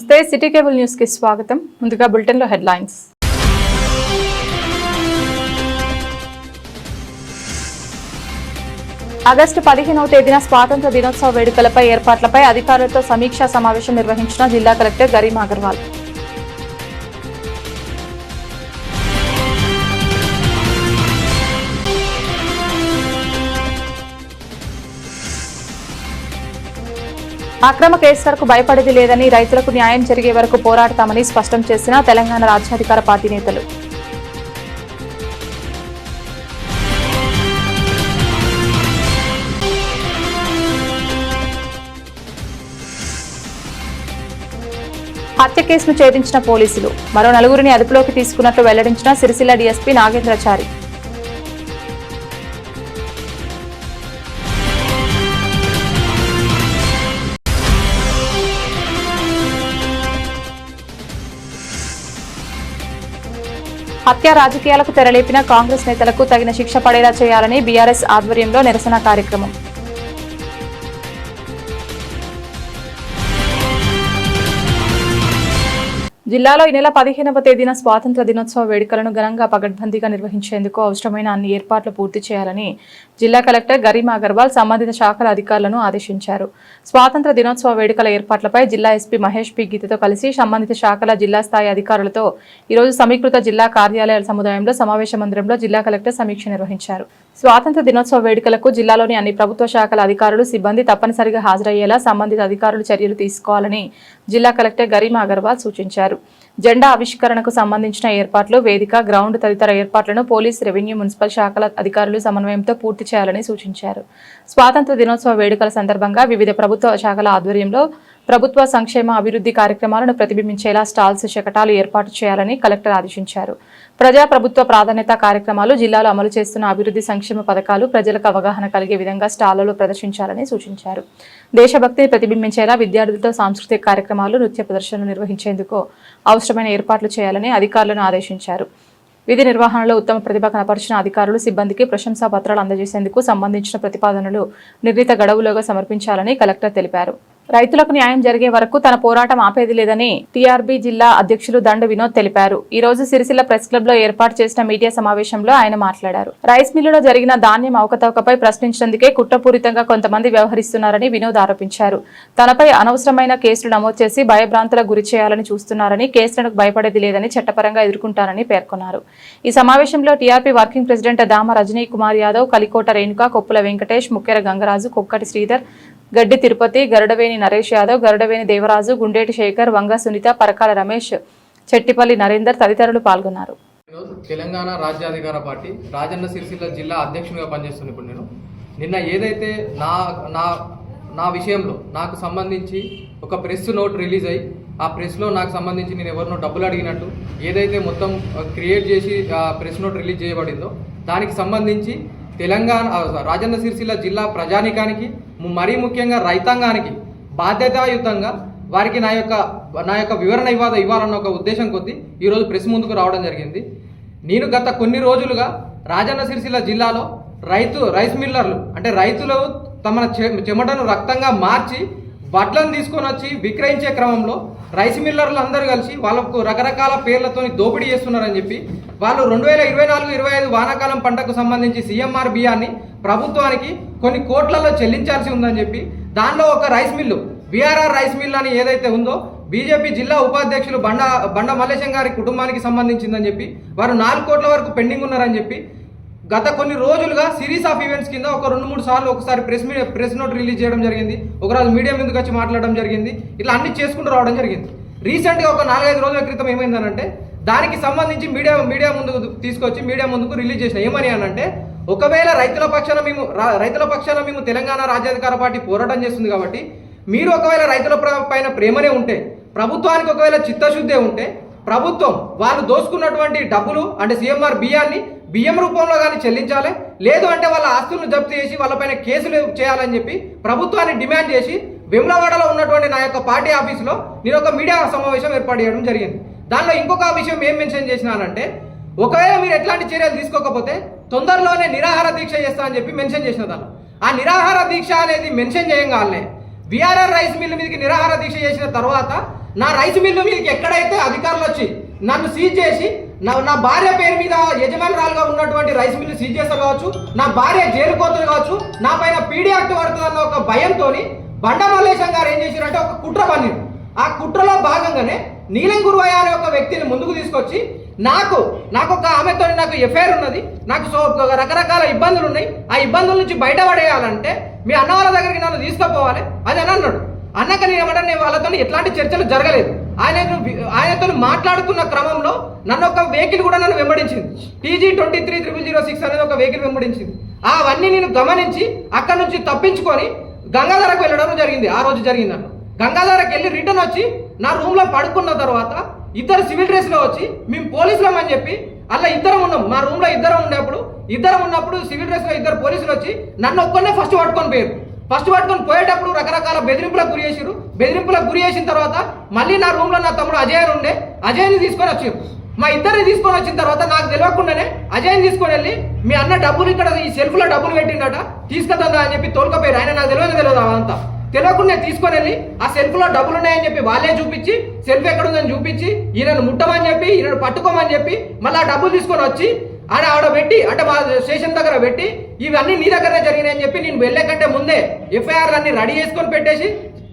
నమస్తే city cable news కి స్వాగతం. ముందుగా బులెటిన్ లో హెడ్లైన్స్. ఆగస్టు 15వ తేదీన స్వాతంత్ర దినోత్సవ వేడుకలపై ఏర్పాట్లపై అధికారులతో సమీక్షా సమావేశం నిర్వహించిన జిల్లా కలెక్టర్ గరిమా అగర్వాల్. అక్రమ కేసులకు భయపడేది లేదని, రైతులకు న్యాయం జరిగే వరకు పోరాడతామని స్పష్టం చేసిన తెలంగాణ రాజ్యాధికార పార్టీ నేతలు. హత్య కేసును ఛేదించిన పోలీసులు మరో నలుగురిని అదుపులోకి తీసుకున్నట్లు వెల్లడించిన సిరిసిల్ల డీఎస్పీ నాగేంద్రచారి. హత్య రాజకీయాలకు తెరలేపిన కాంగ్రెస్ నేతలకు తగిన శిక్ష పడేలా చేయాలని బీఆర్ఎస్ ఆధ్వర్యంలో నిరసన కార్యక్రమం. జిల్లాలో ఈ నెల 15వ తేదీన స్వాతంత్ర దినోత్సవ వేడుకలను ఘనంగా పగడ్బందీగా నిర్వహించేందుకు అవసరమైన అన్ని ఏర్పాట్లు పూర్తి చేయాలని జిల్లా కలెక్టర్ గరిమా అగర్వాల్ సంబంధిత శాఖల అధికారులను ఆదేశించారు. స్వాతంత్ర దినోత్సవ వేడుకల ఏర్పాట్లపై జిల్లా ఎస్పీ మహేష్ పి గీతతో కలిసి సంబంధిత శాఖల జిల్లా స్థాయి అధికారులతో ఈరోజు సమీకృత జిల్లా కార్యాలయాల సముదాయంలో సమావేశ మందిరంలో జిల్లా కలెక్టర్ సమీక్ష నిర్వహించారు. స్వాతంత్ర దినోత్సవ వేడుకలకు జిల్లాలోని అన్ని ప్రభుత్వ శాఖల అధికారులు సిబ్బంది తప్పనిసరిగా హాజరయ్యేలా సంబంధిత అధికారులు చర్యలు తీసుకోవాలని జిల్లా కలెక్టర్ గరిమా అగర్వాల్ సూచించారు. జెండా ఆవిష్కరణకు సంబంధించిన ఏర్పాట్లు, వేదిక, గ్రౌండ్ తదితర ఏర్పాట్లను పోలీస్, రెవెన్యూ, మున్సిపల్ శాఖల అధికారులు సమన్వయంతో పూర్తి చేయాలని సూచించారు. స్వాతంత్ర దినోత్సవ వేడుకల సందర్భంగా వివిధ ప్రభుత్వ శాఖల ఆధ్వర్యంలో ప్రభుత్వ సంక్షేమ అభివృద్ధి కార్యక్రమాలను ప్రతిబింబించేలా స్టాల్స్, శకటాలు ఏర్పాటు చేయాలని కలెక్టర్ ఆదేశించారు. ప్రజా ప్రభుత్వ ప్రాధాన్యత కార్యక్రమాలు, జిల్లాలో అమలు చేస్తున్న అభివృద్ధి సంక్షేమ పథకాలు ప్రజలకు అవగాహన కలిగే విధంగా స్టాళ్లలో ప్రదర్శించాలని సూచించారు. దేశభక్తిని ప్రతిబింబించేలా విద్యార్థులతో సాంస్కృతిక కార్యక్రమాలు, నృత్య ప్రదర్శనలు నిర్వహించేందుకు అవసరమైన ఏర్పాట్లు చేయాలని అధికారులను ఆదేశించారు. విధి నిర్వహణలో ఉత్తమ ప్రతిభ కనపరిచిన అధికారులు, సిబ్బందికి ప్రశంసా పత్రాలు అందజేసేందుకు సంబంధించిన ప్రతిపాదనలు నిర్ణీత గడువులోగా సమర్పించాలని కలెక్టర్ తెలిపారు. రైతులకు న్యాయం జరిగే వరకు తన పోరాటం ఆపేది లేదని టీఆర్బీ జిల్లా అధ్యక్షులు దండు వినోద్ తెలిపారు. ఈ రోజు సిరిసిల్ల ప్రెస్ క్లబ్ లో ఏర్పాటు చేసిన మీడియా సమావేశంలో ఆయన మాట్లాడారు. రైస్ మిల్లులో జరిగిన ధాన్యం అవకతవకపై ప్రశ్నించేందుకే కుట్రపూరితంగా కొంతమంది వ్యవహరిస్తున్నారని వినోద్ ఆరోపించారు. తనపై అనవసరమైన కేసులు నమోదు చేసి భయభ్రాంతులకు గురి చేయాలని చూస్తున్నారని, కేసులకు భయపడేది లేదని, చట్టపరంగా ఎదుర్కొంటారని పేర్కొన్నారు. ఈ సమావేశంలో TRP working president Dama Rajani Kumar Yadav, Kalikota Renuka, Koppula Venkatesh, Mukkera Gangaraju, Kokkati Sridhar, Gaddi Tirupati, గరుడవేని Naresh Yadav, గరుడవేని Devaraju, Gundeti Shekhar, వంగ సునీత, పరకాల రమేష్, చెట్టిపల్లి నరేందర్ తదితరులు పాల్గొన్నారు. తెలంగాణ రాజ్యాధికార పార్టీ రాజన్న సిరిసిల్ల జిల్లా అధ్యక్షునిగా పనిచేస్తున్నాను. ఇప్పుడు నేను నిన్న ఏదైతే నా విషయంలో నాకు సంబంధించి ఒక ప్రెస్ నోట్ రిలీజ్ అయ్యి, ఆ ప్రెస్లో నాకు సంబంధించి నేను ఎవరినో డబ్బులు అడిగినట్టు ఏదైతే మొత్తం క్రియేట్ చేసి ఆ ప్రెస్ నోట్ రిలీజ్ చేయబడిందో దానికి సంబంధించి తెలంగాణ రాజన్న సిరిసిల్ల జిల్లా ప్రజానికానికి, మరీ ముఖ్యంగా రైతాంగానికి బాధ్యతాయుతంగా వారికి నా యొక్క వివరణ ఇవ్వాలన్న ఒక ఉద్దేశం కొద్దీ ఈరోజు ప్రెస్ ముందుకు రావడం జరిగింది. నేను గత కొన్ని రోజులుగా రాజన్న సిరిసిల్ల జిల్లాలో రైస్ మిల్లర్లు అంటే రైతులు తమ చెమటను రక్తంగా మార్చి వడ్లను తీసుకొని వచ్చి విక్రయించే క్రమంలో రైస్ మిల్లర్లు అందరూ కలిసి వాళ్ళకు రకరకాల పేర్లతో దోపిడీ చేస్తున్నారని చెప్పి వాళ్ళు 2024-25 వానాకాలం పంటకు సంబంధించి సీఎంఆర్ బియ్యాన్ని ప్రభుత్వానికి కొన్ని కోట్లలో చెల్లించాల్సి ఉందని చెప్పి దానిలో ఒక rice mill VRR rice mill అని ఏదైతే ఉందో బీజేపీ జిల్లా ఉపాధ్యక్షులు బండ మల్లేశం గారి కుటుంబానికి సంబంధించిందని చెప్పి వారు 4 కోట్ల వరకు పెండింగ్ ఉన్నారని చెప్పి గత కొన్ని రోజులుగా సిరీస్ ఆఫ్ ఈవెంట్స్ కింద ఒక 2-3 సార్లు ఒకసారి ప్రెస్ నోట్ రిలీజ్ చేయడం జరిగింది, ఒకరోజు మీడియా ముందుకు వచ్చి మాట్లాడడం జరిగింది. ఇట్లా అన్ని చేసుకుంటూ రావడం జరిగింది. రీసెంట్గా ఒక 4-5 రోజుల క్రితం ఏమైందనంటే దానికి సంబంధించి మీడియా ముందుకు తీసుకొచ్చి మీడియా ముందుకు రిలీజ్ చేసిన ఏమని అనంటే, ఒకవేళ రైతుల పక్షాన మేము తెలంగాణ రాజ్యాధికార పార్టీ పోరాటం చేస్తుంది కాబట్టి మీరు ఒకవేళ రైతుల పైన ప్రేమనే ఉంటే, ప్రభుత్వానికి ఒకవేళ చిత్తశుద్ధే ఉంటే, ప్రభుత్వం వాళ్ళు దోసుకున్నటువంటి డబ్బులు అంటే సీఎంఆర్ బియ్యం రూపంలో కానీ చెల్లించాలి, లేదు అంటే వాళ్ళ ఆస్తులను జప్తు చేసి వాళ్ళపైన కేసులు చేయాలని చెప్పి ప్రభుత్వాన్ని డిమాండ్ చేసి వెమ్లవాడలో ఉన్నటువంటి నా యొక్క పార్టీ ఆఫీసులో నేను ఒక మీడియా సమావేశం ఏర్పాటు చేయడం జరిగింది. దానిలో ఇంకొక విషయం ఏం మెన్షన్ చేసినానంటే, ఒకవేళ మీరు ఎట్లాంటి చర్యలు తీసుకోకపోతే తొందరలోనే నిరాహార దీక్ష చేస్తా అని చెప్పి మెన్షన్ చేసిన దాన్ని. ఆ నిరాహార దీక్ష అనేది మెన్షన్ చేయంగానే విఆర్ఆర్ రైస్ మిల్ మీదకి నిరాహార దీక్ష చేసిన తర్వాత నా రైస్ మిల్లు మీదకి ఎక్కడైతే అధికారులు వచ్చి నన్ను సీజ్ చేసి నా భార్య పేరు మీద యజమానురాలుగా ఉన్నటువంటి రైస్ మిల్లు సీజ్ చేస్తారు కావచ్చు, నా భార్య జైలు కోతలు కావచ్చు, నా పైన పీడీ యాక్ట్ పడుతుందన్న ఒక భయంతో బండ మల్లేశం గారు ఏం చేశారంటే ఒక కుట్ర పన్నారు. ఆ కుట్రలో భాగంగానే నీలం గురువయ్య అనే ఒక వ్యక్తిని ముందుకు తీసుకొచ్చి నాకు ఒక ఆమెతో నాకు ఎఫ్ఐఆర్ ఉన్నది, నాకు రకరకాల ఇబ్బందులు ఉన్నాయి, ఆ ఇబ్బందుల నుంచి బయటపడేయాలంటే మీ అన్న వాళ్ళ దగ్గరికి నన్ను తీసుకుపోవాలి అది అని అన్నాడు. అన్నాక నేను వాళ్ళతో ఎట్లాంటి చర్చలు జరగలేదు. ఆయనతో మాట్లాడుతున్న క్రమంలో నన్ను ఒక వెహికల్ కూడా నన్ను వెంబడించింది, TG 230006 అనేది ఒక వెహికల్ వెంబడించింది. అవన్నీ నేను గమనించి అక్కడ నుంచి తప్పించుకొని గంగాధరకు వెళ్ళడం జరిగింది. ఆ రోజు జరిగింది. నన్ను గంగాధరకు వెళ్ళి రిటర్న్ వచ్చి నా రూమ్ లో పడుకున్న తర్వాత ఇద్దరు సివిల్ డ్రెస్ లో వచ్చి మేము పోలీసులం అని చెప్పి అలా ఇద్దరం ఉన్నాం. మా రూమ్ లో ఇద్దరం ఉన్నప్పుడు సివిల్ డ్రెస్ లో ఇద్దరు పోలీసులు వచ్చి నన్ను ఒక్కనే ఫస్ట్ పట్టుకొని పోయేటప్పుడు రకరకాల బెదిరింపులకు గురి చేసిన తర్వాత మళ్ళీ నా రూమ్ లో నా తమ్ముడు అజయ్ ఉండే, అజయ్ని తీసుకొని వచ్చారు. మా ఇద్దరిని తీసుకొని వచ్చిన తర్వాత నాకు తెలియకుండానే అజయ్ని తీసుకొని వెళ్ళి మీ అన్న డబ్బులు ఇక్కడ ఈ సెల్ఫ్ లో డబ్బులు పెట్టిండట తీసుకొద్దా అని చెప్పి తోలుకపోయారు. ఆయన నాకు తెలియదు అదంతా తెలియకుండా తీసుకొని వెళ్ళి ఆ సెల్ఫ్ లో డబ్బులు ఉన్నాయని చెప్పి వాళ్ళే చూపించి సెల్ఫ్ ఎక్కడుందని చూపించి ఈయనను ముట్టమని చెప్పి ఈయనను పట్టుకోమని చెప్పి మళ్ళీ ఆ డబ్బులు తీసుకొని వచ్చి ఆడ పెట్టి అంటే మా స్టేషన్ దగ్గర పెట్టి ఇవన్నీ నీ దగ్గరే జరిగినాయని చెప్పి నేను వెళ్ళే కంటే ముందే ఎఫ్ఐఆర్ అన్ని రెడీ చేసుకొని పెట్టేసి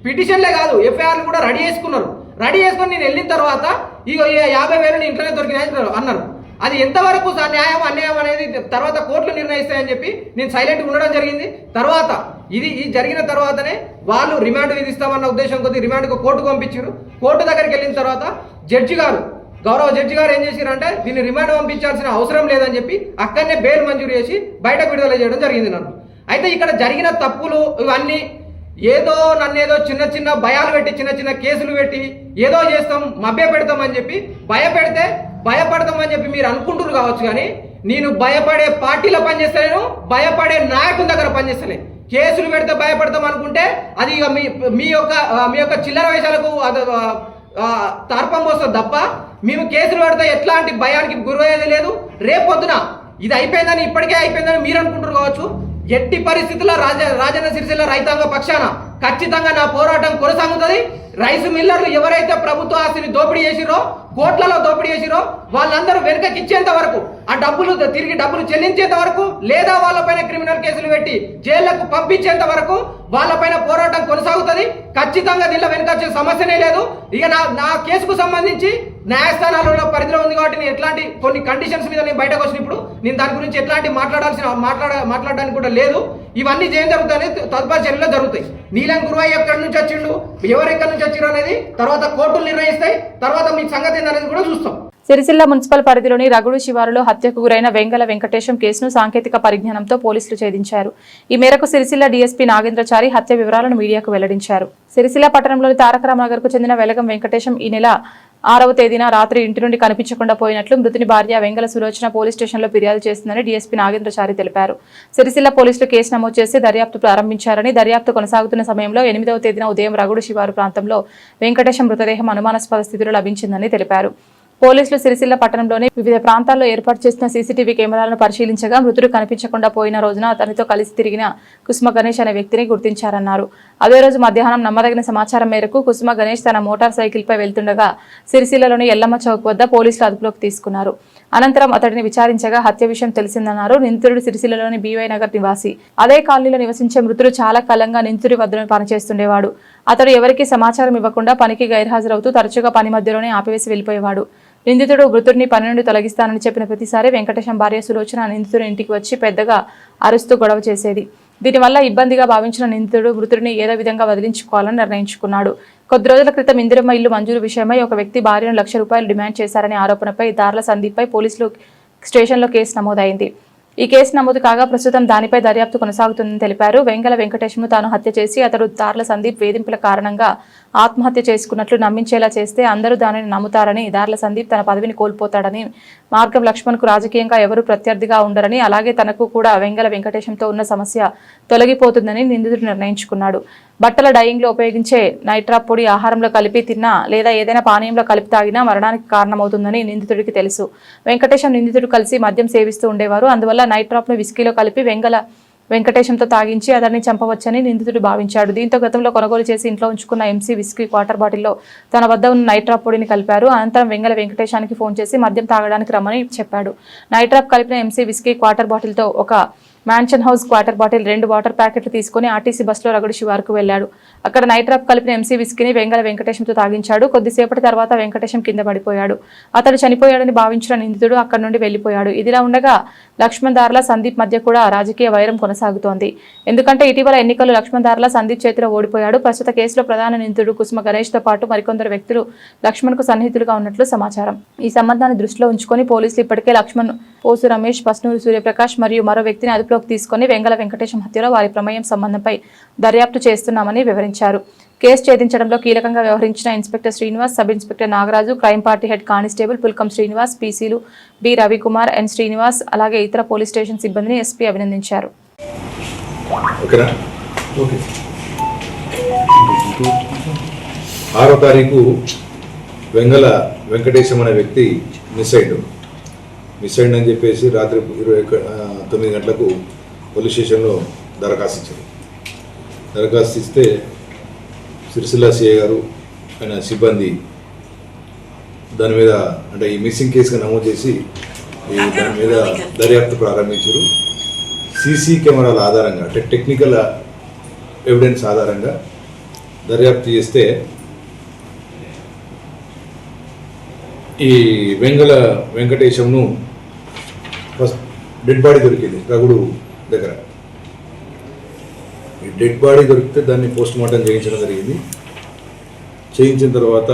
పిటిషన్లే కాదు ఎఫ్ఐఆర్లు కూడా రెడీ చేసుకున్నారు. రెడీ చేసుకొని నేను వెళ్ళిన తర్వాత ఇక 50,000 ఇంట్లోనే దొరికినాయి అన్నారు. అది ఎంతవరకు న్యాయం అన్యాయం అనేది తర్వాత కోర్టులు నిర్ణయిస్తాయని చెప్పి నేను సైలెంట్గా ఉండడం జరిగింది. తర్వాత ఇది జరిగిన తర్వాతనే వాళ్ళు రిమాండ్ విధిస్తామన్న ఉద్దేశం కొద్ది రిమాండ్కు కోర్టుకు పంపించారు. కోర్టు దగ్గరికి వెళ్ళిన తర్వాత గౌరవ జడ్జి గారు ఏం చేశారంటే దీన్ని రిమాండ్ పంపించాల్సిన అవసరం లేదని చెప్పి అక్కడనే బెయిల్ మంజూరు చేసి బయటకు విడుదల చేయడం జరిగింది నన్ను. అయితే ఇక్కడ జరిగిన తప్పులు ఇవన్నీ నన్నేదో చిన్న భయాలు పెట్టి చిన్న కేసులు పెట్టి ఏదో చేస్తాం మభ్య పెడతామని చెప్పి భయపడతామని చెప్పి మీరు అనుకుంటున్నారు కావచ్చు, కానీ నేను భయపడే పార్టీలో పనిచేస్తలేను, భయపడే నాయకుల దగ్గర పనిచేస్తలే. కేసులు పెడితే భయపడతాం అనుకుంటే అది ఇక మీ యొక్క చిల్లర వేషాలకు తర్పం పోస్తుంది తప్ప మేము కేసులు పెడితే ఎట్లాంటి భయానికి గురయ్యేది లేదు. రేపొద్దున ఇది అయిపోయిందని ఇప్పటికే అయిపోయిందని మీరు అనుకుంటారు కావచ్చు. ఎట్టి పరిస్థితుల్లో రాజన్న సిరిసిల్ల రైతాంగ పక్షాన ఖచ్చితంగా నా పోరాటం కొనసాగుతుంది. రైస్ మిల్లర్లు ఎవరైతే ప్రభుత్వ ఆస్తిని దోపిడీ చేసిరో, కోట్లలో దోపిడీ చేసిరో వాళ్ళందరూ వెనుకకి ఇచ్చేంత వరకు, ఆ తిరిగి డబ్బులు చెల్లించేంత వరకు, లేదా వాళ్ళపైన క్రిమినల్ కేసులు పెట్టి జైళ్లకు పంపించేంత వరకు వాళ్ళపైన పోరాటం కొనసాగుతుంది. ఖచ్చితంగా దీనిలో వెనుకొచ్చే సమస్యనే లేదు. ఇక నా కేసుకు సంబంధించి న్యాయస్థానాలలో పరిధిలో ఉంది కాబట్టి నేను ఎట్లాంటి కొన్ని కండిషన్స్ మీద నేను బయటకు వచ్చినప్పుడు నేను దాని గురించి ఎట్లాంటి మాట్లాడడానికి కూడా లేదు. ఇవన్నీ ఏం జరుగుతాయని తదుపరి చర్యలో జరుగుతాయి. నీలం గురువయ్య ఎక్కడి నుంచి వచ్చిండు, ఎవరు ఎక్కడి నుంచి వచ్చిరు అనేది తర్వాత కోర్టులు నిర్ణయిస్తాయి. తర్వాత మీ సంగతి ఏందనేది కూడా చూస్తాం. సిరిసిల్ల మున్సిపల్ పరిధిలోని రగుడు శివారులో హత్యకు గురైన వెంగల వెంకటేశం కేసును సాంకేతిక పరిజ్ఞానంతో పోలీసులు ఛేదించారు. ఈ మేరకు సిరిసిల్ల డీఎస్పీ నాగేంద్రచారి హత్య వివరాలను మీడియాకు వెల్లడించారు. సిరిసిల్ల పట్టణంలోని తారకరామనగర్ కు చెందిన వెలగం వెంకటేశం ఈ నెల 6వ తేదీన రాత్రి ఇంటి నుండి కనిపించకుండా పోయినట్లు మృతుని భార్య వెంగల సులోచన పోలీస్ స్టేషన్లో ఫిర్యాదు చేస్తుందని డీఎస్పీ నాగేంద్రచారి తెలిపారు. సిరిసిల్ల పోలీసులు కేసు నమోదు చేసి దర్యాప్తు ప్రారంభించారని, దర్యాప్తు కొనసాగుతున్న సమయంలో 8వ తేదీన ఉదయం రగుడు శివారు ప్రాంతంలో వెంకటేశం మృతదేహం అనుమానాస్పద స్థితిలో లభించిందని తెలిపారు. పోలీసులు సిరిసిల్ల పట్టణంలోని వివిధ ప్రాంతాల్లో ఏర్పాటు చేసిన సీసీటీవీ కెమెరాలను పరిశీలించగా మృతుడు కనిపించకుండా పోయిన రోజున అతనితో కలిసి తిరిగిన కుసుమ గణేష్ అనే వ్యక్తిని గుర్తించారన్నారు. అదే రోజు మధ్యాహ్నం నమ్మదగిన సమాచారం మేరకు కుసుమ గణేష్ తన మోటార్ సైకిల్ పై వెళ్తుండగా సిరిసిల్లలోని ఎల్లమ్మ చౌక్ వద్ద పోలీసులు అదుపులోకి తీసుకున్నారు. అనంతరం అతడిని విచారించగా హత్య విషయం తెలిసిందన్నారు. నిందితుడు సిరిసిల్లలోని బీవై నగర్ నివాసి. అదే కాలనీలో నివసించే మృతుడు చాలా కాలంగా నిందితుడి వద్ద పనిచేస్తుండేవాడు. అతడు ఎవరికీ సమాచారం ఇవ్వకుండా పనికి గైర్హాజరవుతూ తరచుగా పని మధ్యలోనే ఆపివేసి వెళ్లిపోయేవాడు. నిందితుడు మృతుడిని పని నుండి తొలగిస్తానని చెప్పిన ప్రతిసారి వెంకటేశం భార్య సులోచన నిందితుడి ఇంటికి వచ్చి పెద్దగా అరుస్తూ గొడవ చేసేది. దీనివల్ల ఇబ్బందిగా భావించిన నిందితుడు మృతుడిని ఏదో విధంగా వదిలించుకోవాలని నిర్ణయించుకున్నాడు. కొద్ది రోజుల క్రితం ఇందిరమ్మ ఇల్లు మంజూరు విషయమై ఒక వ్యక్తి భార్యను ₹1,00,000 డిమాండ్ చేశారనే ఆరోపణపై దార్ల సందీప్పై పోలీసులు స్టేషన్లో కేసు నమోదైంది. ఈ కేసు నమోదు కాగా ప్రస్తుతం దానిపై దర్యాప్తు కొనసాగుతుందని తెలిపారు. వెంగల వెంకటేశ్ను తాను హత్య చేసి అతడు దార్ల సందీప్ వేధింపుల కారణంగా ఆత్మహత్య చేసుకున్నట్లు నమ్మించేలా చేస్తే అందరూ దానిని నమ్ముతారని, దార్ల సందీప్ తన పదవిని కోల్పోతాడని, మార్గం లక్ష్మణ్కు రాజకీయంగా ఎవరూ ప్రత్యర్థిగా ఉండరని, అలాగే తనకు కూడా వెంగల వెంకటేశంతో ఉన్న సమస్య తొలగిపోతుందని నిందితుడు నిర్ణయించుకున్నాడు. బట్టల డయింగ్లో ఉపయోగించే నైట్రాప్ పొడి ఆహారంలో కలిపి తిన్నా లేదా ఏదైనా పానీయంలో కలిపి తాగినా మరణానికి కారణమవుతుందని నిందితుడికి తెలుసు. వెంకటేశం నిందితుడు కలిసి మద్యం సేవిస్తూ ఉండేవారు. అందువల్ల నైట్రాప్ను విస్కీలో కలిపి వెంగల వెంకటేశంతో తాగించి అతన్ని చంపవచ్చని నిందితుడు భావించాడు. దీంతో గతంలో కొనుగోలు చేసి ఇంట్లో ఉంచుకున్న ఎంసీ విస్కీ క్వార్టర్ బాటిల్లో తన వద్ద ఉన్న నైట్రాప్ పొడిని కలిపారు. అనంతరం వెంగళ వెంకటేశానికి ఫోన్ చేసి మద్యం తాగడానికి రమ్మని చెప్పాడు. నైట్రాప్ కలిపిన ఎంసీ విస్కీ క్వార్టర్ బాటిల్తో ఒక mansion house quarter bottle 2 water ప్యాకెట్లు తీసుకుని ఆర్టీసీ బస్సులో రగడి శివారుకు వెళ్లాడు. అక్కడ నైట్రాప్ కలిపిన ఎంసీ విస్కీని వెంగళ వెంకటేశంతో తాగించాడు. కొద్దిసేపటి తర్వాత వెంకటేశం కింద పడిపోయాడు. అతడు చనిపోయాడని భావించిన నిందితుడు అక్కడి నుండి వెళ్లిపోయాడు. ఇదిలా ఉండగా లక్ష్మణ్ దార్ల సందీప్ మధ్య కూడా రాజకీయ వైరం కొనసాగుతోంది. ఎందుకంటే ఇటీవల ఎన్నికల్లో లక్ష్మణ్ దార్ల సందీప్ చేతిలో ఓడిపోయాడు. ప్రస్తుత కేసులో ప్రధాన నిందితుడు కుసుమ గణేష్ తో పాటు మరికొందరు వ్యక్తులు లక్ష్మణ్ కు సన్నిహితులుగా ఉన్నట్లు సమాచారం. ఈ సంబంధాన్ని దృష్టిలో ఉంచుకొని పోలీసులు ఇప్పటికే లక్ష్మణ్, పోసు రమేష్, పస్నూరు సూర్యప్రకాష్ మరియు మరో వ్యక్తిని అదుపులోకి తీసుకుని వెంగళ వెంకటేశం హత్యలో వారి ప్రమేయం సంబంధంపై దర్యాప్తు చేస్తున్నామని వివరించారు. కేసు ఛేదించడంలో కీలకంగా వ్యవహరించిన inspector Srinivas, sub inspector Nagaraju, crime party head constable Pulkam Srinivas, పీసీలు బి రవికుమార్, ఎన్ శ్రీనివాస్, అలాగే ఇతర పోలీస్ స్టేషన్ సిబ్బందిని ఎస్పీ అభినందించారు. 6వ తారీఖు వెంగళ వెంకటేశం అనే వ్యక్తి మిస్ అయిందని చెప్పేసి రాత్రి 9 గంటలకు పోలీస్ స్టేషన్లో దరఖాస్తు ఇచ్చారు. దరఖాస్తు ఇస్తే సిరిసిల్ల సిఐ గారు ఆయన సిబ్బంది దాని మీద అంటే ఈ మిస్సింగ్ కేసుగా నమోదు చేసి దాని మీద దర్యాప్తు ప్రారంభించారు. సీసీ కెమెరాల ఆధారంగా అంటే టెక్నికల్ ఎవిడెన్స్ ఆధారంగా దర్యాప్తు చేస్తే ఈ వెంగళ వెంకటేశంను ఫస్ట్ డెడ్ బాడీ దొరికింది రగుడు దగ్గర. ఈ డెడ్ బాడీ దొరికితే దాన్ని పోస్ట్ మార్టం చేయించడం జరిగింది. చేయించిన తర్వాత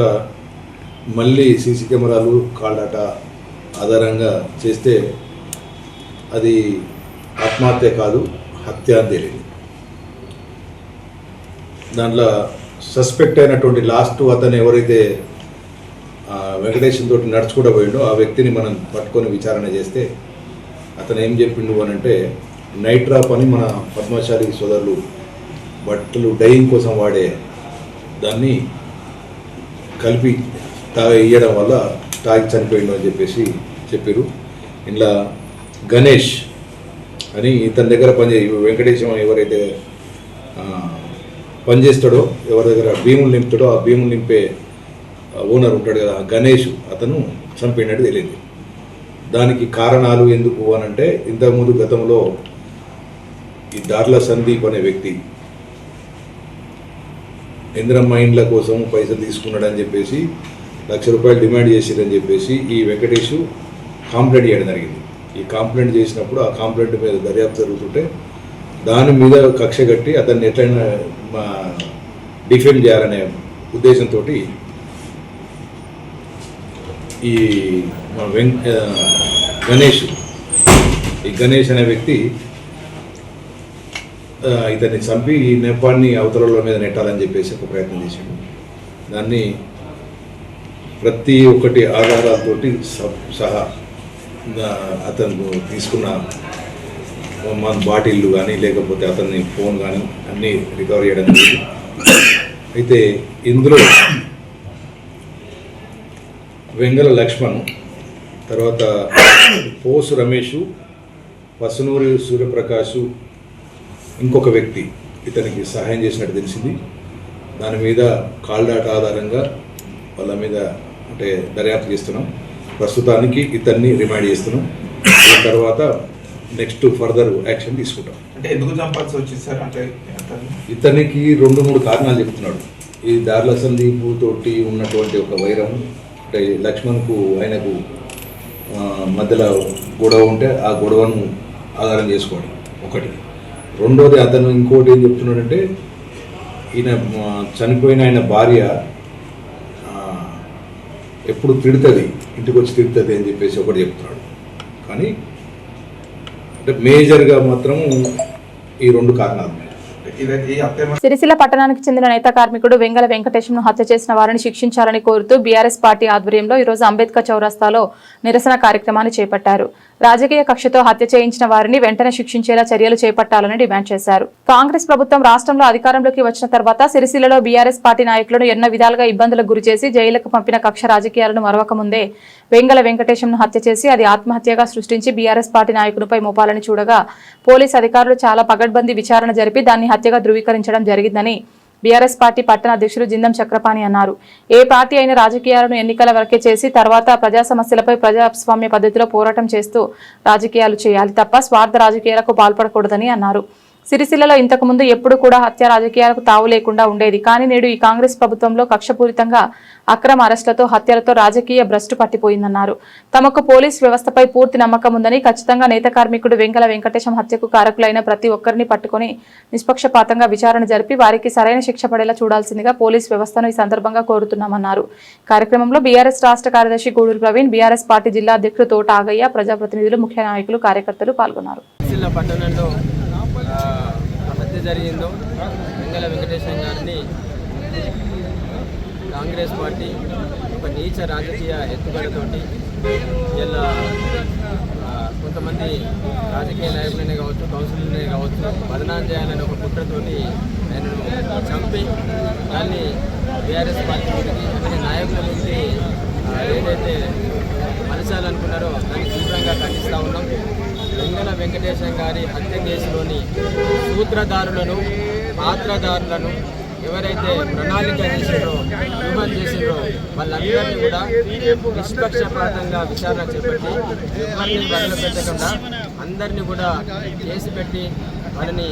మళ్ళీ సీసీ కెమెరాలు కాల్ డేటా ఆధారంగా చేస్తే అది ఆత్మహత్య కాదు, హత్య అని తేలింది. దాంట్లో సస్పెక్ట్ అయినటువంటి లాస్ట్ అతను ఎవరైతే వెంకటేశం తోటి నడుచుకుంటూ పోయిండో ఆ వ్యక్తిని మనం పట్టుకొని విచారణ చేస్తే అతను ఏం చెప్పిండు అని అంటే నైట్రాప్ అని మన పద్మశాలి సోదరులు బట్టలు డైయింగ్ కోసం వాడే దాన్ని కలిపి ఇవ్వడం వల్ల తాగి చనిపోయిండు అని చెప్పేసి చెప్పారు. ఇలా గణేష్ అని ఇతని దగ్గర వెంకటేశం ఎవరైతే పనిచేస్తాడో, ఎవరి దగ్గర భీములు నింపుతాడో ఆ భీములు నింపే ఓనర్ ఉంటాడు కదా గణేష్, అతను చంపినట్టు తెలియదు. దానికి కారణాలు ఎందుకు అని అంటే ఇంతకుముందు గతంలో ఈ దార్ల సందీప్ అనే వ్యక్తి ఇందిరమ్మ ఇండ్ల కోసం పైసలు తీసుకున్నాడని చెప్పేసి ₹1,00,000 డిమాండ్ చేసిరని చెప్పేసి ఈ వెంకటేష్ కంప్లైంట్ చేయడం జరిగింది. ఈ కంప్లైంట్ చేసినప్పుడు ఆ కంప్లైంట్ మీద దర్యాప్తు జరుగుతుంటే దాని మీద కక్ష కట్టి అతన్ని ఎట్లయినా డిఫెండ్ చేయాలనే ఉద్దేశంతో ఈ గణేష్ అనే వ్యక్తి ఇతన్ని చంపి ఈ నేపాన్ని అవతల మీద నెట్టాలని చెప్పేసి ఒక ప్రయత్నం చేశాడు. దాన్ని ప్రతి ఒక్కటి ఆధారాలతోటి సహా అతను తీసుకున్న మన బాటిళ్ళు కానీ లేకపోతే అతన్ని ఫోన్ కానీ అన్నీ రికవర్ చేయడం జరిగింది. అయితే ఇందులో వెంగళ లక్ష్మణ్, తర్వాత పోసు రమేష్, పసునూరి సూర్యప్రకాష్, ఇంకొక వ్యక్తి ఇతనికి సహాయం చేసినట్టు తెలిసింది. దాని మీద కాల్ డాటా ఆధారంగా వాళ్ళ మీద అంటే దర్యాప్తు చేస్తున్నాం. ప్రస్తుతానికి ఇతన్ని రిమైండ్ చేస్తున్నాం. దాని తర్వాత నెక్స్ట్ ఫర్దర్ యాక్షన్ తీసుకుంటాం. అంటే ఎందుకు చంపాల్సి వచ్చింది సార్? అంటే ఇతనికి 2-3 కారణాలు చెప్తున్నాడు. ఈ దార్ల సందీప్ తోటి ఉన్నటువంటి ఒక వైరం, అంటే లక్ష్మణ్కు ఆయనకు మధ్యలో గొడవ ఉంటే ఆ గొడవను ఆధారం చేసుకోవడం ఒకటి. రెండోది అతను ఇంకోటి ఏం చెప్తున్నాడంటే ఈయన చనిపోయిన ఆయన భార్య ఎప్పుడు తిడుతుంది, ఇంటికి వచ్చి తిడుతుంది అని చెప్పేసి ఒకటి చెప్తున్నాడు. కానీ అంటే మేజర్గా మాత్రం ఈ 2 కారణాలు. సిరిసిల్ల పట్టణానికి చెందిన నేత కార్మికుడు వెంగళ వెంకటేశంను హత్య చేసిన వారిని శిక్షించాలని కోరుతూ బీఆర్ఎస్ పార్టీ ఆధ్వర్యంలో ఈరోజు అంబేద్కర్ చౌరస్తాలో నిరసన కార్యక్రమాన్ని చేపట్టారు. రాజకీయ కక్షతో హత్య చేయించిన వారిని వెంటనే శిక్షించేలా చర్యలు చేపట్టాలని డిమాండ్ చేశారు. కాంగ్రెస్ ప్రభుత్వం రాష్ట్రంలో అధికారంలోకి వచ్చిన తర్వాత సిరిసిల్లలో బీఆర్ఎస్ పార్టీ నాయకులను ఎన్నో విధాలుగా ఇబ్బందులకు గురిచేసి జైలుకు పంపిన కక్ష రాజకీయాలను మరవక ముందే వెంగళ వెంకటేశంను హత్య చేసి అది ఆత్మహత్యగా సృష్టించి బీఆర్ఎస్ పార్టీ నాయకునిపై మోపాలని చూడగా పోలీస్ అధికారులు చాలా పగడ్బందీ విచారణ జరిపి దాన్ని హత్యగా ధృవీకరించడం జరిగిందని బీఆర్ఎస్ పార్టీ పట్టణ అధ్యక్షుడు జిందం చక్రపాణి అన్నారు. ఏ పార్టీ అయినా రాజకీయాలను ఎన్నికల వరకే చేసి తర్వాత ప్రజా సమస్యలపై ప్రజాస్వామ్య పద్ధతిలో పోరాటం చేస్తూ రాజకీయాలు చేయాలి తప్ప స్వార్థ రాజకీయాలకు పాల్పడకూడదని అన్నారు. సిరిసిల్లలో ఇంతకు ముందు ఎప్పుడు కూడా హత్య రాజకీయాలకు తావు లేకుండా ఉండేది. కానీ నేడు ఈ కాంగ్రెస్ ప్రభుత్వంలో కక్షపూరితంగా అక్రమ అరెస్టులతో హత్యలతో రాజకీయ భ్రష్టు పట్టిపోయిందన్నారు. తమకు పోలీస్ వ్యవస్థపై పూర్తి నమ్మకం ఉందని, ఖచ్చితంగా నేత కార్మికుడు వెంగళ వెంకటేశం హత్యకు కారకులైన ప్రతి ఒక్కరిని పట్టుకుని నిష్పక్షపాతంగా విచారణ జరిపి వారికి సరైన శిక్ష పడేలా చూడాల్సిందిగా పోలీస్ వ్యవస్థను ఈ సందర్భంగా కోరుతున్నామన్నారు. కార్యక్రమంలో బీఆర్ఎస్ రాష్ట్ర కార్యదర్శి గూడూరు ప్రవీణ్, బీఆర్ఎస్ పార్టీ జిల్లా అధ్యక్షుడు తోట ఆగయ్య, ప్రజాప్రతినిధులు, ముఖ్య నాయకులు, కార్యకర్తలు పాల్గొన్నారు. హత్య జరిగిందో వెంగళ వెంకటేశం గారిని కాంగ్రెస్ పార్టీ ఒక నీచ రాజకీయ ఎత్తుగడతోటి ఇలా కొంతమంది రాజకీయ నాయకులనే కావచ్చు, కౌన్సిలర్లనే కావచ్చు, బదనాం చేయాలని ఒక కుట్రతోటి ఆయనను చంపి దాన్ని బీఆర్ఎస్ పార్టీ అలాగే నాయకుల నుంచి ఏదైతే మలచాలనుకున్నారో దాన్ని తీవ్రంగా ఖండిస్తూ ఉన్నాం. వెంగళ వెంకటేశం గారి హత్య కేసులోని సూత్రధారులను, పాత్రధారులను ఎవరైతే ప్రణాళిక చేసిండ్రో, హ్యూమన్ చేసిండ్రో వాళ్ళందరినీ కూడా నిష్పక్షపాతంగా విచారణ చేపట్టి ఎవరిని వదిలిపెట్టకుండా అందరినీ కూడా కేసు పెట్టి వాళ్ళని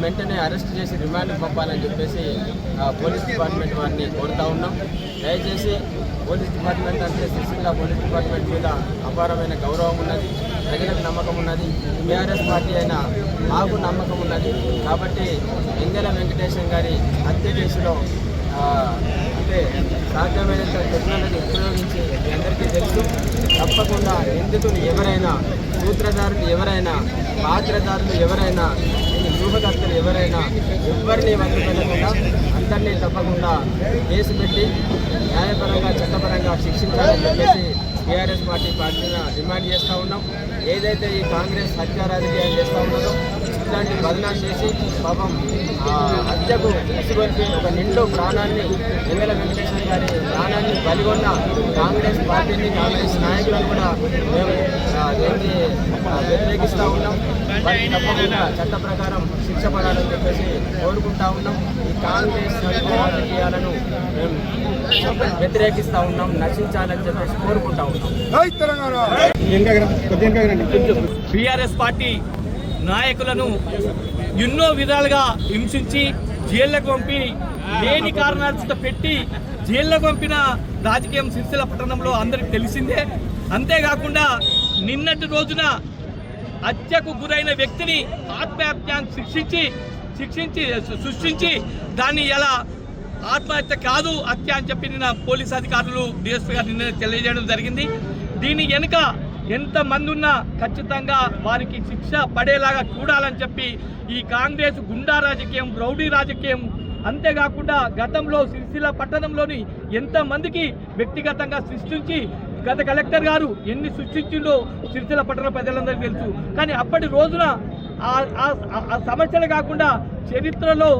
వెంటనే అరెస్ట్ చేసి రిమాండ్కి పంపాలని చెప్పేసి పోలీస్ డిపార్ట్మెంట్ వారిని కోరుతూ ఉన్నాం. దయచేసి పోలీస్ డిపార్ట్మెంట్ అంటే సిరిసిల్ల పోలీస్ డిపార్ట్మెంట్ మీద అపారమైన గౌరవం ఉన్నది, ప్రజలకు నమ్మకం ఉన్నది, బీఆర్ఎస్ పార్టీ అయినా మాకు నమ్మకం ఉన్నది. కాబట్టి వెంగళ వెంకటేశం గారి హత్య కేసులో అంటే సాధ్యమైనంత టెక్నాలజీ ఉపయోగించి మీ అందరికీ తెలుసు, తప్పకుండా నిందితులు ఎవరైనా, సూత్రధారులు ఎవరైనా, పాత్రధారులు ఎవరైనా, వ్యూహకర్తలు ఎవరైనా ఎవరిని వదిలిపెట్టకుండా అందరినీ తప్పకుండా కేసు పెట్టి న్యాయపరంగా, చట్టపరంగా శిక్షించాలని చెప్పేసి బీఆర్ఎస్ పార్టీని డిమాండ్ చేస్తూ ఉన్నాం. ఏదైతే ఈ కాంగ్రెస్ హత్య రాజకీయాలు చేస్తూ ఉన్నదో ఇట్లాంటి బదనాలు చేసి పాపం హత్యకు ఇసుగొల్పి ఒక నిండు ప్రాణాన్ని, వెంగళ వెంకటేశ్వర గారి ప్రాణాన్ని బలిగొన్న కాంగ్రెస్ పార్టీని, కాంగ్రెస్ నాయకులను కూడా మేము దీన్ని వ్యతిరేకిస్తూ ఉన్నాం. వారికి తప్పకుండా చట్ట ప్రకారం శిక్ష పడాలని చెప్పేసి కోరుకుంటా ఉన్నాం. ఈ కాంగ్రెస్ రాజకీయాలను మేము వ్యతిరేకిస్తూ ఉన్నాం, నశించాలని చెప్పేసి కోరుకుంటా ఉన్నాం. బీఆర్ఎస్ పార్టీ నాయకులను ఎన్నో విధాలుగా హింసించి జైళ్లకు పంపి లేని కారణాలతో పెట్టి జైళ్లకు పంపిన రాజకీయం సిరిసిల్ల పట్టణంలో అందరికి తెలిసిందే. అంతేకాకుండా నిన్నటి రోజున హత్యకు గురైన వ్యక్తిని ఆత్మహత్యాన్ని సృష్టించి దాన్ని ఎలా ఆత్మహత్య కాదు హత్య అని చెప్పి నిన్న పోలీస్ అధికారులు డిఎస్పీ గారు నిన్న తెలియజేయడం జరిగింది. దీని వెనుక ఎంతమంది ఉన్నా ఖచ్చితంగా వారికి శిక్ష పడేలాగా చూడాలని చెప్పి ఈ కాంగ్రెస్ గుండా రాజకీయం, రౌడీ రాజకీయం, అంతేకాకుండా గతంలో సిరిసిల్ల పట్టణంలోని ఎంతమందికి వ్యక్తిగతంగా సృష్టించి గత కలెక్టర్ గారు ఎన్ని సృష్టించిందో సిరిసిల్ల పట్టణ ప్రజలందరికీ తెలుసు. కానీ అప్పటి రోజున ఆ సమస్యలు కాకుండా చరిత్రలో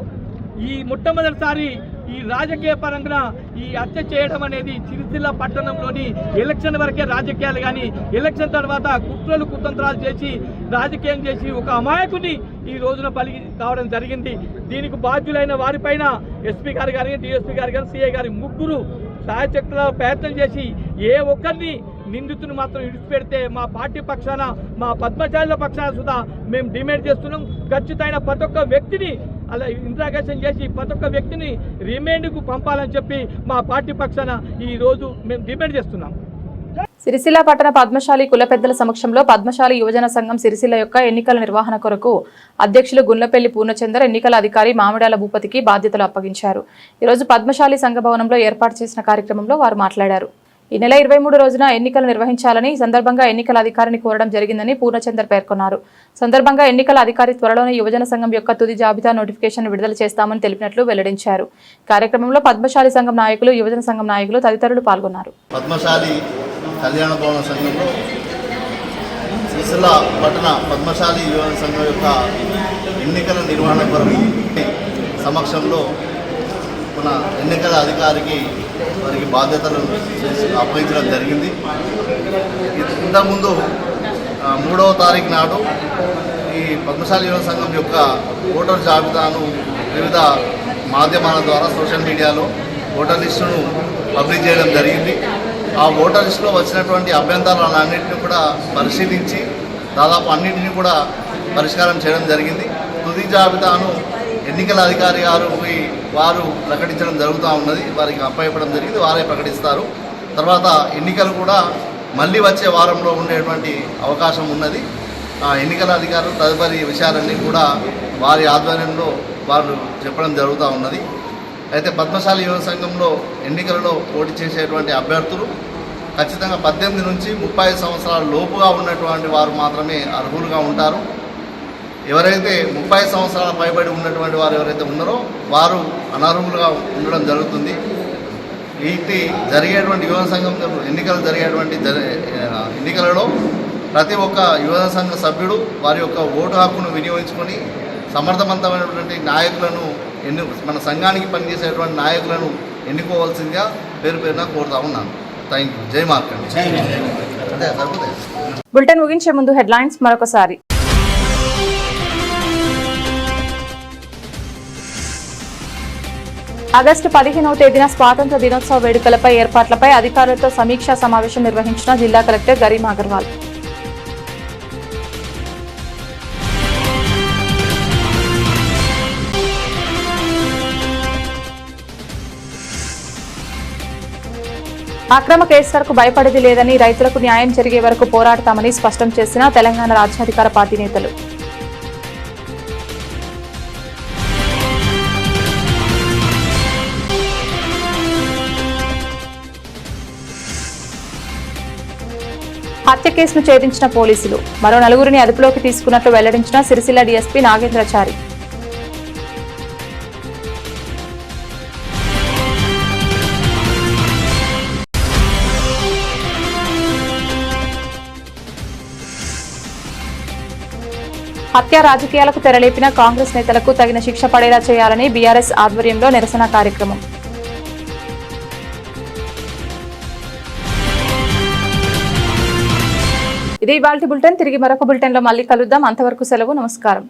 ఈ మొట్టమొదటిసారి ఈ రాజకీయ పరంగా ఈ హత్య చేయడం అనేది సిరిసిల్ల పట్టణంలోని ఎలక్షన్ వరకే రాజకీయాలు, కానీ ఎలక్షన్ తర్వాత కుట్రలు కుతంత్రాలు చేసి రాజకీయం చేసి ఒక అమాయకుని ఈ రోజున బలి కావడం జరిగింది. దీనికి బాధ్యులైన వారిపైన ఎస్పీ గారు కానీ, డిఎస్పీ గారు కానీ, సిఐ గారి ముగ్గురు సాయశక్తుల ప్రయత్నం చేసి ఏ ఒక్కరిని నిందితుని మాత్రం విడిచిపెడితే మా పార్టీ పక్షాన, మా పద్మశాలిల పక్షాన సుధా మేము డిమాండ్ చేస్తున్నాం. ఖచ్చితమైన ప్రతి ఒక్క వ్యక్తిని అలా ఇంట్రాగేషన్ చేసి ప్రతి ఒక్క వ్యక్తిని రిమాండ్కు పంపాలని చెప్పి మా పార్టీ పక్షాన ఈ రోజు మేము డిమాండ్ చేస్తున్నాం. సిరిసిల్ల పట్టణ పద్మశాలి కుల పెద్దల సమక్షంలో పద్మశాలి యువజన సంఘం సిరిసిల్ల యొక్క ఎన్నికల నిర్వహణ కొరకు అధ్యక్షులు గుండ్లపల్లి పూర్ణచందర్ ఎన్నికల అధికారి మామిడాల భూపతికి బాధ్యతలు అప్పగించారు. ఈరోజు పద్మశాలి సంఘ భవనంలో ఏర్పాటు చేసిన కార్యక్రమంలో వారు మాట్లాడారు. ఈ నెల 23 రోజున ఎన్నికలు నిర్వహించాలని, ఈ సందర్భంగా ఎన్నికల అధికారిని కోరడం జరిగిందని పూర్ణచందర్ పేర్కొన్నారు. సందర్భంగా ఎన్నికల అధికారి త్వరలోనే యువజన సంఘం యొక్క తుది జాబితా నోటిఫికేషన్ విడుదల చేస్తామని తెలిపినట్లు వెల్లడించారు. కార్యక్రమంలో పద్మశాలి సంఘం నాయకులు, యువజన సంఘం నాయకులు తదితరులు పాల్గొన్నారు. పద్మశాలి కళ్యాణ భవన సంఘంలో సిరిసిల్ల పట్టణ పద్మశాలి యువజన సంఘం యొక్క ఎన్నికల నిర్వహణ కొరకు సమక్షంలో మన ఎన్నికల అధికారికి వారికి బాధ్యతలు అప్పగించడం జరిగింది. ఇంతకుముందు 3వ తారీఖు నాడు ఈ పద్మశాలి యువజన సంఘం యొక్క ఓటర్ జాబితాను వివిధ మాధ్యమాల ద్వారా సోషల్ మీడియాలో ఓటర్ లిస్టును పబ్లిష్ చేయడం జరిగింది. ఆ ఓటర్ లిస్టులో వచ్చినటువంటి అభ్యంతరాలన్నింటినీ కూడా పరిశీలించి దాదాపు అన్నింటినీ కూడా పరిష్కారం చేయడం జరిగింది. తుది జాబితాను ఎన్నికల అధికారి వారు ప్రకటించడం జరుగుతూ ఉన్నది. వారికి అప్పచెప్పడం జరిగింది, వారే ప్రకటిస్తారు. తర్వాత ఎన్నికలు కూడా మళ్ళీ వచ్చే వారంలో ఉండేటువంటి అవకాశం ఉన్నది. ఆ ఎన్నికల అధికారులు తదుపరి విషయాలన్నీ కూడా వారి ఆధ్వర్యంలో వారు చెప్పడం జరుగుతూ ఉన్నది. అయితే పద్మశాలి యువజన సంఘంలో ఎన్నికలలో పోటీ చేసేటువంటి అభ్యర్థులు ఖచ్చితంగా 18 నుంచి 35 సంవత్సరాల లోపుగా ఉన్నటువంటి వారు మాత్రమే అర్హులుగా ఉంటారు. ఎవరైతే 30 సంవత్సరాల పైబడి ఉన్నటువంటి వారు ఎవరైతే ఉన్నారో వారు అనర్హులుగా ఉండడం జరుగుతుంది. వీటి జరిగేటువంటి యువజన సంఘం ఎన్నికలలో ప్రతి ఒక్క యువజన సంఘ సభ్యుడు వారి యొక్క ఓటు హక్కును వినియోగించుకొని సమర్థవంతమైనటువంటి నాయకులను మన సంఘానికి పనిచేసేటువంటి నాయకులను ఎన్నుకోవాల్సిందిగా పేరున కోరుతా ఉన్నాను. Thank you. జై మార్కండ్. అంటే సరిపోతాయి. బులెటిన్ ముగించే ముందు హెడ్లైన్స్ మరొకసారి. ఆగస్టు 15వ తేదీన స్వాతంత్ర దినోత్సవ వేడుకలపై ఏర్పాట్లపై అధికారులతో సమీక్షా సమావేశం నిర్వహించిన జిల్లా కలెక్టర్ గరిమా అగర్వాల్. అక్రమ కేసులకు భయపడేది లేదని, రైతులకు న్యాయం జరిగే వరకు పోరాడతామని స్పష్టం చేసిన తెలంగాణ రాజ్యాధికార పార్టీ నేతలు. హత్య కేసును ఛేదించిన పోలీసులు మరో 4గురిని అదుపులోకి తీసుకున్నట్లు వెల్లడించిన సిరిసిల్ల డీఎస్పీ నాగేంద్రచారి. హత్య రాజకీయాలకు తెరలేపిన కాంగ్రెస్ నేతలకు తగిన శిక్ష పడేలా చేయాలని బీఆర్ఎస్ ఆధ్వర్యంలో నిరసన కార్యక్రమం. ఇది ఇవాల్టి బులెటిన్. తిరిగి మరొక బులెటిన్లో మళ్ళీ కలుద్దాం. అంతవరకు సెలవు. నమస్కారం.